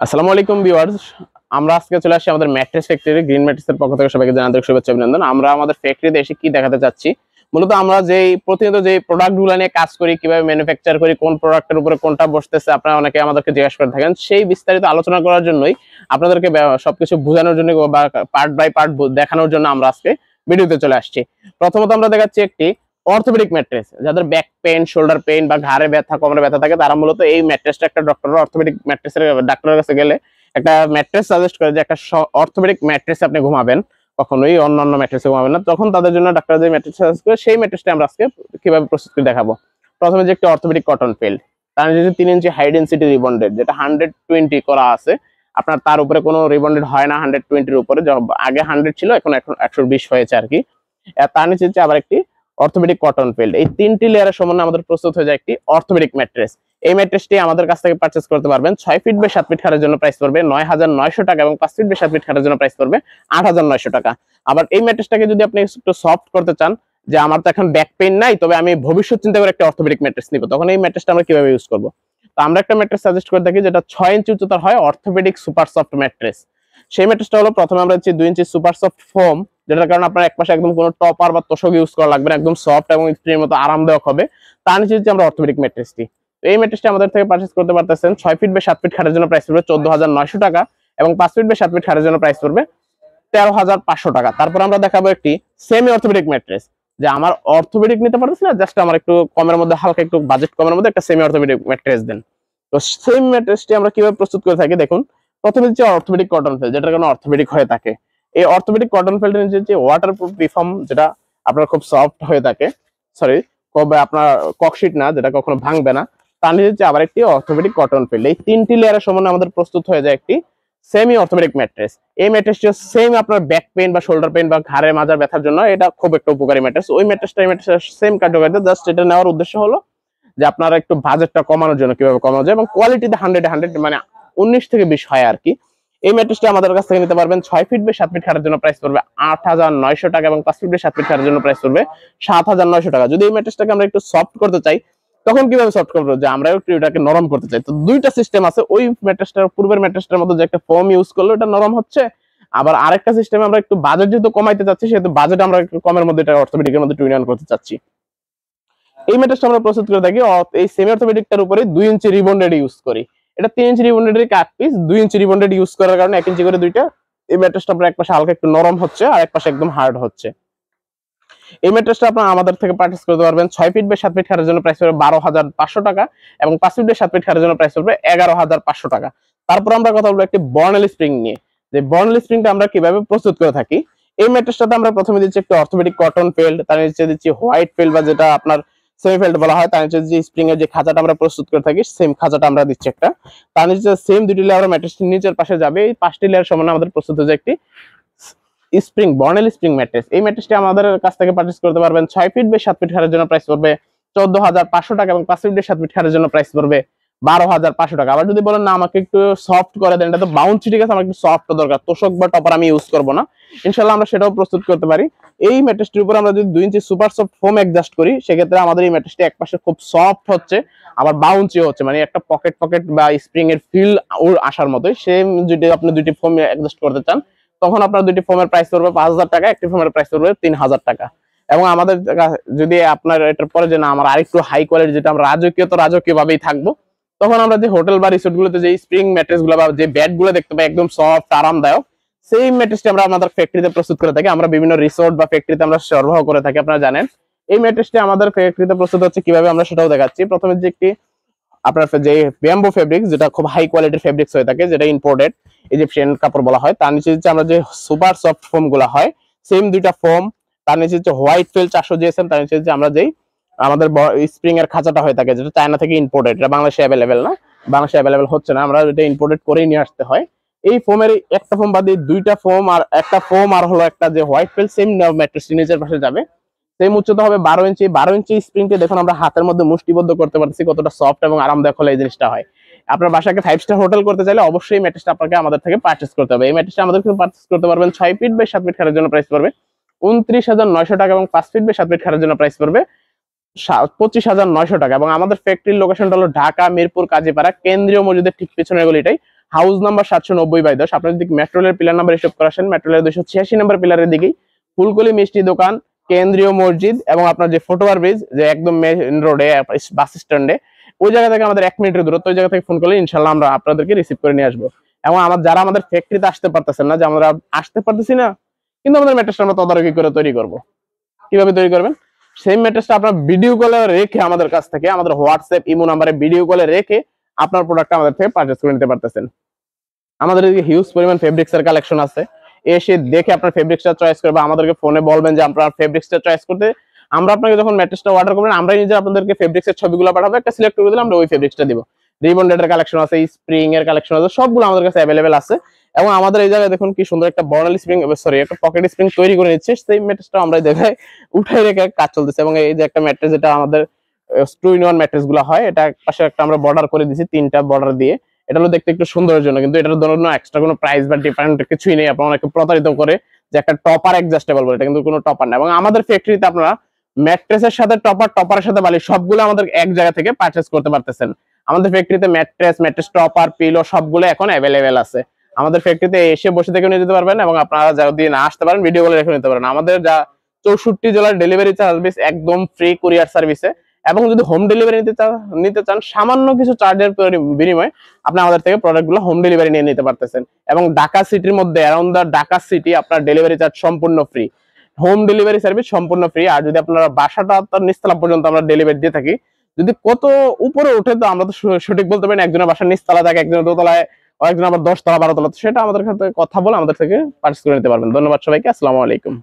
আসসালামু আলাইকুম ভিউয়ার্স। আমরা আজকে চলে আসছি আমাদের ম্যাট্রেস ফ্যাক্টরি গ্রিন ম্যাট্রেসের পক্ষ থেকে সবাইকে জানাতে শুভেচ্ছা অভিনন্দন। আমরা আমাদের ফ্যাক্টরিতে এসে কি দেখাতে চাচ্ছি, মূলত আমরা যেই প্রতিনিয়ত যে প্রোডাক্টগুলো নিয়ে কাজ করি, কিভাবে ম্যানুফ্যাকচার করি, কোন প্রোডাক্টের উপরে কোনটা বসতেছে, আপনারা অনেকে আমাদেরকে জিজ্ঞাসা করে থাকেন। সেই বিস্তারিত আলোচনা করার জন্যই আপনাদেরকে সবকিছু বোঝানোর জন্য বা পার্ট বাই পার্ট দেখানোর জন্য আমরা আজকে ভিডিওতে চলে আসছি। প্রথমত আমরা দেখাচ্ছি একটি অর্থোপেডিক ম্যাট্রেস। যাদের ব্যাক পেইন, শোল্ডার পেইন বা ঘাড়ে ব্যথা, কোমরে ব্যথা থাকে, তারা মূলত এই ম্যাট্রেসটা একটা অর্থোপেডিক ম্যাট্রেসের ডাক্তারের কাছে গেলে একটা ম্যাট্রেস সাজেস্ট করে যে একটা অর্থোপেডিক ম্যাট্রেসে আপনি ঘুমাবেন, কখনোই অন্যান্য ম্যাট্রেসে ঘুমাবেন না। তখন তাদের জন্য ডাক্তার যে ম্যাট্রেস সাজেস্ট করে সেই ম্যাট্রেসটা আমরা আজকে কিভাবে প্রস্তুত করে দেখাবো। প্রথমে যে একটা অর্থোপেডিক কটন ফিল্ড, তার যে 3 ইঞ্চি হাই ডেন্সিটি রিবন্ডেড, যেটা 120 করা আছে। আপনার তার উপরে কোনো রিবন্ডেড হয় না 120-এর উপরে, আগে 100 ছিল, এখন 120 হয়েছে আর কি। তার নিচে হচ্ছে আবার একটি অর্থোপেডিক কটন ফিল্ড। এই 3টি লেয়ারের সমন্বয়ে আমাদের প্রস্তুত হয়ে যায় একটি অর্থোপেডিক ম্যাট্রেস। এই ম্যাট্রেসটি আমাদের কাছ থেকে পারচেজ করতে পারবেন। 6 ফিট বাই 7 ফিট খাটের জন্য প্রাইস পড়বে 9,900 টাকা এবং 5 ফিট বাই 7 ফিট খাটের জন্য প্রাইস পড়বে 8,900 টাকা। আবার এই ম্যাট্রেসটাকে যদি আপনি একটু সফট করতে চান, যে আমার তো এখন ব্যাক পেইন নাই, তবে আমি ভবিষ্যৎ চিন্তা করে একটা অর্থোপেডিক ম্যাট্রেস নিব, তখন এই ম্যাট্রেসটা আমরা কিভাবে ইউজ করব। তো আমরা একটা ম্যাট্রেস সাজেস্ট করে থাকি যেটা 6 ইঞ্চি উচ্চতার হয়, অর্থোপেডিক সুপার সফট ম্যাট্রেস। সেই ম্যাট্রেসটা হলো, প্রথমে আমরা হচ্ছে 2 ইঞ্চি সুপার সফট ফোম, যেটার কারণে আপনার একপাশে একদম কোনো টপার বা তোষক ইউজ করা লাগবে না, একদম সফট এবং স্প্রিং মতো আরামদায়ক হবে। তার নিচে হচ্ছে আমরা অর্থোপেডিক ম্যাট্রেসটি। এই ম্যাট্রেসটি আমাদের থেকে পারচেজ করতে পারতেছেন। 6 ফিট বাই 7 ফিট খাটের জন্য প্রাইস পড়বে 14,900 টাকা এবং 5 ফিট বাই 7 ফিট খাটের জন্য প্রাইস পড়বে 13,500 টাকা। তারপর আমরা দেখাবো একটি সেমি অর্থোপেডিক ম্যাট্রেস, যে আমার অর্থোপেডিক নিতে পারতেছি না, জাস্ট আমার একটু কমের মধ্যে, হালকা একটু বাজেট কমের মধ্যে একটা সেমি অর্থোপেডিক ম্যাট্রেস দেন। তো সেম ম্যাট্রেসটি আমরা কিভাবে প্রস্তুত করে থাকি দেখুন। প্রথমে হচ্ছে অর্থোপেডিক কটন ফিল্ড, যেটার কারণে অর্থোপেডিক হয়ে থাকে। এই অর্থোপেডিক কটন ফিল্ডের নিচে যে ওয়াটারপ্রুফ রিফর্ম, যেটা আপনার খুব সফট হয়ে থাকে, সরি কবে আপনার ককশিট না, যেটা কখনো ভাঙবে না। তার নিচে হচ্ছে আবার একটি অর্থোপেডিক কটন ফিল্ড। এই 3টি লেয়ারের সমন্বয়ে আমাদের প্রস্তুত হয়ে যায় একটি সেমি অর্থোপেডিক ম্যাট্রেস। এই ম্যাট্রেসটি সেম আপনার ব্যাক পেইন বা শোল্ডার পেইন বা ঘাড়ের মাজার ব্যথার জন্য এটা খুব একটা উপকারী ম্যাট্রেস। ওই ম্যাট্রেসটা এই ম্যাট্রেসের সেম কার্যকারিতা, জাস্ট এটা নেওয়ার উদ্দেশ্য হলো যে আপনারা একটু বাজেটটা কমানোর জন্য কিভাবে কমানো যায়, এবং কোয়ালিটিতে 100 মানে 19 থেকে 20 হয় আর কি। এই ম্যাট্রেসটি আমাদের কাছ থেকে নিতে পারবেন। 6 ফিট বাই 7 ফিট খাটের জন্য প্রাইস পড়বে 8,900 টাকা এবং 5 ফিট বাই 7 ফিট খাটের জন্য প্রাইস পড়বে 7,900 টাকা। যদি এই ম্যাট্রেসটাকে আমরা একটু সফট করতে চাই, তখন কিভাবে সফট করবো, যে আমরা একটু এটাকে নরম করতে চাই, তো দুইটা সিস্টেম আছে। ওই ম্যাট্রেসটার পূর্বের ম্যাট্রেসটার মতো যে একটা ফোম ইউজ করলো এটা নরম হচ্ছে, আবার আরেকটা সিস্টেমে আমরা একটু বাজেট যেহেতু কমাইতে চাচ্ছি, সেহেতু বাজেট আমরা একটু কমের মধ্যে এটা অর্থোপেডিকের মধ্যে টুইন করতে চাচ্ছি। এই ম্যাট্রেসটা আমরা প্রস্তুত করে থাকি এই সেমি অর্থোপেডিকটার উপরে 2 ইঞ্চি রিবন্ডেড ইউজ করি। এটা 3 ইঞ্চি রিবন্ডেডের কাট পিস, 2 ইঞ্চি রিবন্ডেড ইউজ করার কারণে 1 ইঞ্চি করে দুইটা। এই ম্যাট্রেসটা আপনার এক পাশে হালকা একটু নরম হচ্ছে আর এক পাশে একদম হার্ড হচ্ছে। এই ম্যাট্রেসটা আপনারা আমাদের থেকে পারচেজ করতে পারবেন। 6 ফিট বাই 7 ফিট খাটের জন্য প্রাইস পড়বে 12,500 টাকা এবং 5 ফিট বাই 7 ফিট খাটের জন্য প্রাইস পড়বে 11,500 টাকা। তারপর আমরা কথা বলবো একটি বর্নেল স্প্রিং নিয়ে, যে বর্নেল স্প্রিংটা আমরা কিভাবে প্রস্তুত করে থাকি। এই ম্যাট্রেসটাতে আমরা প্রথমে দিচ্ছি একটা অর্থোপেডিক কটন ফিল্ড, তার নিচে দিচ্ছি হোয়াইট ফিল্ড বা যেটা আপনার সেমি ফিল্ড বলা হয়, তার নিচে যে স্প্রিং এর যে খাঁচাটা আমরা প্রস্তুত করে থাকি, সেম খাঁচাটা আমরা দিচ্ছি একটা। তার নিচে সেম দুটি লেয়ার ম্যাট্রেসটির নিচের পাশে যাবে। এই 5টি লেয়ার সমান আমাদের প্রস্তুত হয়ে যায় একটি স্প্রিং বর্নেল স্প্রিং ম্যাট্রেস। এই ম্যাট্রেসটি আমাদের কাছ থেকে পারচেজ করতে পারবেন। 6 ফিট বাই 7 ফিট খাটের জন্য প্রাইস পড়বে 14,500 টাকা এবং 5 ফিট বাই 7 ফিট খাটের জন্য প্রাইস পড়বে 12,500 টাকা। আবার যদি বলেন না আমাকে একটু সফট করে দেন, এটা তো বাউন্সি, ঠিক আছে, আমার একটু সফট দরকার, তোষক বা টপার আমি ইউজ করবো না, ইনশাআল্লাহ আমরা সেটাও প্রস্তুত করতে পারি। এই ম্যাট্রেসটির উপর আমরা যদি 2 ইঞ্চি সুপার সফট ফোম অ্যাডজাস্ট করি, সেক্ষেত্রে আমাদের এই ম্যাট্রেসটি একপাশে খুব সফট হচ্ছে, আবার বাউন্সি হচ্ছে, মানে একটা পকেট পকেট বা স্প্রিং এর ফিল আসার মতোই। সেম যদি আপনি দুইটি ফোম অ্যাডজাস্ট করতে চান, তখন আপনার দুইটি ফোমের প্রাইস পড়বে 5,000 টাকা, একটি ফোমের প্রাইস পড়বে 3,000 টাকা। এবং আমাদের যদি আপনার এটার পরে যে না আমার আরেকটু হাই কোয়ালিটি, যেটা আমরা রাজকীয় ভাবেই থাকবো, তখন আমরা যে হোটেল বা রিসোর্ট গুলোতে যে স্প্রিং ম্যাট্রেস গুলো বা যে বেড গুলো দেখতে পাই একদম সফট আরামদায়ক, সেই ম্যাট্রেসটি আমরা আমাদের ফ্যাক্টরিতে প্রস্তুত করে থাকি। আমরা বিভিন্ন রিসোর্ট বা ফ্যাক্টরিতে আমরা সরবরাহ করে থাকি, আপনারা জানেন। এই ম্যাট্রেসটি আমাদের ফ্যাক্টরিতে প্রস্তুত হচ্ছে কিভাবে, আমরা সেটাও দেখাচ্ছি। প্রথমে যে একটি আপনার যে ব্যাম্বো ফেব্রিক্স, যেটা খুব হাই কোয়ালিটির ফেব্রিক্স হয়ে থাকে, যেটা ইম্পোর্টেড ইজিপশিয়ান কাপড় বলা হয়, তার নিচে হচ্ছে আমরা যে সুপার সফট ফোম গুলা হয়, সেম দুইটা ফোম। তার নিচে হচ্ছে হোয়াইট ফিল 400 জিএসএম, তার নিচে হচ্ছে আমরা যেই আমাদের স্প্রিং এর খাঁচাটা হয়ে থাকে, যেটা চায়না থেকে ইম্পোর্টেড, এটা বাংলাদেশে অ্যাভেলেবেল না, বাংলাদেশে অ্যাভেলেবেল হচ্ছে না, আমরা এটা ইম্পোর্টেড করেই নিয়ে আসতে হয়। এই ফোমের একটা ফোম বাদে দুইটা ফোম আর একটা ফোম আর হলো একটা যে হোয়াইট ফিল, সেম ম্যাট্রেস নিচের পাশে যাবে। সেম উচ্চতা হবে 12 ইঞ্চি। 12 ইঞ্চি স্প্রিংটি দেখুন আমরা হাতের মধ্যে মুষ্টিবদ্ধ করতে পারছি, কতটা সফট এবং আরামদায়ক হলে এই জিনিসটা হয়। আপনার বাসাকে 5 স্টার হোটেল করতে চাইলে অবশ্যই এই ম্যাট্রেসটা আপনাকে আমাদের থেকে পারচেজ করতে হবে। এই ম্যাট্রেসটা আমাদের থেকে পারচেজ করতে পারবেন। 6 ফিট বাই 7 ফিট খাটের জন্য প্রাইস পড়বে 29,900 টাকা এবং 5 ফিট বাই 7 ফিট খাটের জন্য প্রাইস পড়বে 25,900 টাকা। এবং আমাদের ফ্যাক্টরির লোকেশনটা হলো ঢাকা মিরপুর কাজীপাড়া কেন্দ্রীয় মসজিদের ঠিক পিছনের গলিটাই, হাউস নাম্বার 790/10। আপনার যদি মেট্রো রেলের পিলার নাম্বার হিসাব করে আসেন, মেট্রো রেলের 286 নম্বর পিলারের দিকেই ফুলকলি মিষ্টি দোকান, কেন্দ্রীয় মসজিদ এবং আপনার যে ফুটওভার ব্রিজ, যে একদম মেইন রোডে বাস স্ট্যান্ডে, ওই জায়গা থেকে আমাদের 1 মিনিটের দূরত্ব, ওই জায়গা থেকে ফোন করলে ইনশাল্লাহ আমরা আপনাদেরকে রিসিভ করে নিয়ে আসবো। এবং যারা আমাদের ফ্যাক্টরিতে আসতে পারতেছেন না, যে আমরা আসতে পারতেছি না, কিন্তু আমাদের ম্যাট্রেসটা আমরা তদারকি করে তৈরি করব। কিভাবে তৈরি করবেন? সেই ম্যাট্রেসটা আপনার ভিডিও কলে রেখে আমাদের কাছ থেকে, আমাদের হোয়াটসঅ্যাপ ইমো নাম্বারে ভিডিও কলে রেখে আপনার প্রোডাক্টটা আমাদের থেকে পারচেজ করে নিতে পারতেছেন। আমাদের এদিকে হিউজ পরিমাণ ফেব্রিক্স এর কালেকশন আছে, এসে দেখে আপনার ফেব্রিক্সটা চয়েস করবে, আমাদেরকে ফোনে বলবেন যে আপনার ফেব্রিক্সটা চয়েস করতে। আমরা আপনাকে যখন ম্যাট্রেসটা অর্ডার করবেন, আমরাই নিজে আপনাদেরকে ফেব্রিক্সের ছবিগুলো পাঠাবো, একটা সিলেক্ট করে দিলে আমরা ওই ফেব্রিক্সটা দিব। রিবন্ডেড এর কালেকশন আছে, স্প্রিং এর কালেকশন আছে, সবগুলো আমাদের কাছে অ্যাভেলেবেল আছে। এবং আমাদের এই জায়গায় দেখুন কি সুন্দর একটা বর্নাল স্প্রিং, সরি একটা পকেট স্প্রিং তৈরি করে নিচ্ছে, সেই ম্যাট্রেসটা আমরা দেখায় উঠাই রেখে কাজ চলতেছে। এবং এই যে একটা ম্যাট্রেস, যেটা আমাদের 2-in-1 ম্যাট্রেস গুলো হয়, এটা পাশে একটা আমরা বর্ডার করে দিয়েছি 3টা বর্ডার দিয়ে। এটা হলো দেখতে একটু সুন্দরের জন্য, কিন্তু এটার জন্য এক্সট্রা কোনো প্রাইস বা ডিফারেন্ট কিছুই নেই। আপনারা অনেকে প্রতারিত করে যে একটা টপার অ্যাডজাস্টেবল বলে, এটা কিন্তু কোনো টপার না। এবং আমাদের ফ্যাক্টরিতে আপনারা ম্যাট্রেসের সাথে টপারের সাথে বালিশ সবগুলো আমাদের এক জায়গা থেকে পারচেজ করতে পারতেছেন। আমাদের ফ্যাক্টরিতে ম্যাট্রেস টপার পিলো সবগুলো এখন অ্যাভেলেবেল আছে। আমাদের ফ্যাক্টরিতে এসে বসে থেকে নিয়ে যেতে পারবেন, এবং আপনারা যদি না আসতে পারেন ভিডিও কলে রেখে নিতে পারেন। আমাদের যা 64 জেলার ডেলিভারি সার্ভিস একদম ফ্রি কুরিয়ার সার্ভিসে। এবং যদি হোম ডেলিভারি নিতে চান সামান্য কিছু চার্জের বিনিময়ে আপনি আমাদের থেকে প্রোডাক্টগুলো হোম ডেলিভারি নিয়ে নিতে পারতেছেন। এবং ঢাকা সিটির মধ্যে অ্যারাউন্ড দা ঢাকা সিটি আপনার ডেলিভারি চার্জ সম্পূর্ণ ফ্রি, হোম ডেলিভারি সার্ভিস সম্পূর্ণ ফ্রি। আর যদি আপনারা বাসাটা আপনার নিচতলা পর্যন্ত আমরা ডেলিভারি দিয়ে থাকি, যদি কত উপরে ওঠে তো আমরা তো সঠিক বলতে পারি না, একজনের বাসার নিচতলা থাকে, একজনের দোতলায়, একজন আবার 10 তলা 12 তলা, সেটা আমাদের সাথে কথা বলে আমাদের থেকে পারচেজ করে নিতে পারবেন। ধন্যবাদ সবাইকে, আসসালামু আলাইকুম।